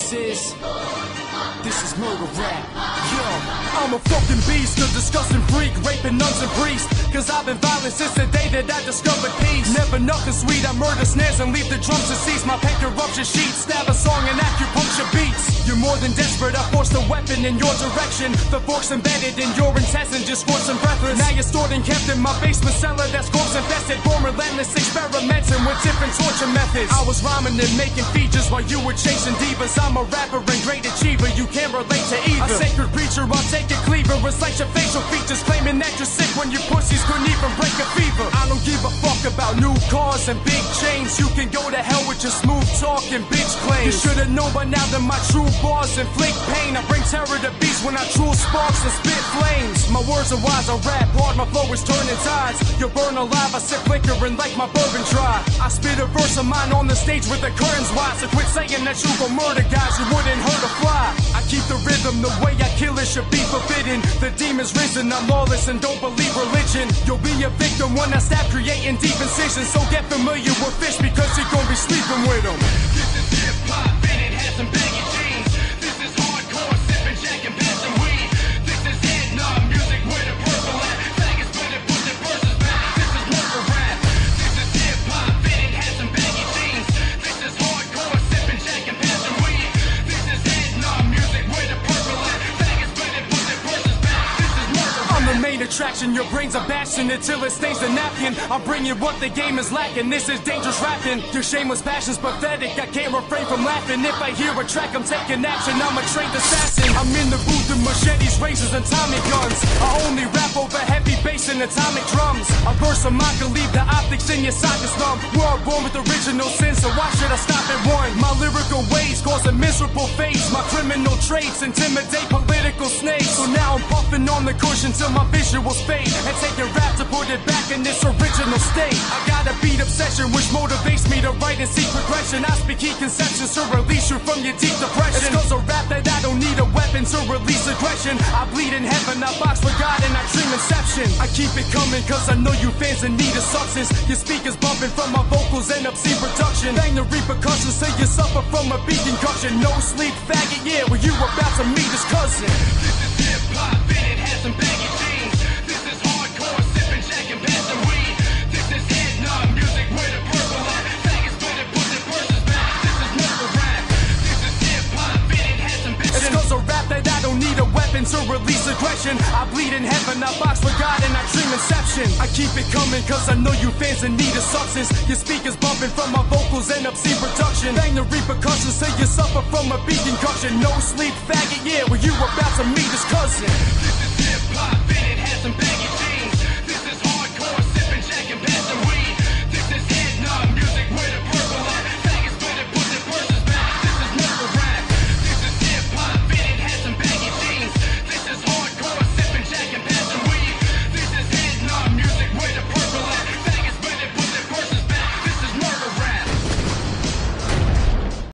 This is murder rap. Yo, I'm a fucking beast, a disgusting freak, raping nuns and priests. Cause I've been violent since the day that I discovered peace. Never nothing sweet, I murder snares and leave the drums to cease. My pen corruption sheets, stab a song and acupuncture beats. You're more than desperate, I forced a weapon in your direction. The fork's embedded in your intestine, just scorched and breathless. Now you're stored and kept in my basement cellar that's corpse infested. Born relentless, experimenting with different torture methods. I was rhyming and making features while you were chasing divas. I'm a rapper and great achiever, you can't relate to either. A sacred preacher, I'll take a cleaver, recite your facial features, claiming that you're sick when you pussies couldn't even break a fever. I don't give a fuck about new cars and big chains. You can go to hell with your smooth talk and bitch claims. You should've known by now that my true bars inflict pain. I bring terror to beasts when I true sparks and spit flames. My words are wise, I rap hard, my flow is turning tides. You're burned alive, I sit flickering like my bourbon dry. I spit a verse of mine on the stage with the curtains wide. So quit saying that you gon' murder guys, you wouldn't hurt a fly. I keep the rhythm, the way I kill it should be forbidden. The demon's risen, I'm lawless and don't believe religion. You'll be a victim when I stop creating deep incisions. So get familiar with fish because you're gon' be sleeping with them. This is hip-hop and it has some baggy jeans. This is hardcore, sipping jack and passing weed. This is hip-hop music with a purple at. Faggots put it, put their verses back. This is murder rap. This is hip-hop and it has some baggy jeans. This is hardcore, sipping jack and passing weed. This is hip-hop music with a purple at. Faggots put it, put their verses back. This is murder rap. I'm the main attraction, your brains are bashing until it stains the napkin. I'm bringing what the game is lacking, this is dangerous rapping. Your shameless passion's pathetic, I can't refrain from laughing. If I hear a track, I'm taking action, I'm a trained assassin. I'm in the booth with machetes, razors, and Tommy guns. I only rap over heavy bass and atomic drums. A verse of mine can leave the optics in your sockets numb. We're all born with original sin, so why should I stop at one? My lyrical ways cause a miserable face. My criminal traits intimidate political snakes. So now I'm puffing on the cushion till my visuals fade, and taking rap to put it back in its original state. I got a beat obsession which motivates me to write and seek progression. I speak key conceptions to release you from your deep depression. It's cause of rap that I don't need a weapon to release aggression. I bleed in heaven, I box for God and I dream inception. I keep it coming cause I know you fans in need of substance. Your speakers bumping from my vocals and obscene production. Bang the repercussions so you suffer from a beat concussion. No sleep faggot, yeah, well you about to meet his cousin. This is hip-hop and it has some baggy jeans. This is hardcore, sipping jack and passing weed. This is hip-hop music with a purple at. Faggots put it, put their verses back. This is murder rap. This is hip-hop and it has some baggy jeans. It's cause of rap that I don't need a weapon to release aggression. I bleed in heaven, I box for God and I dream inception. I keep it coming cause I know you fans in need of substance. Your speakers bumping from my vocals and obscene production. Bang the repercussions so you suffer from a beat concussion. No sleep faggot, yeah, well you about to meet his cousin. This is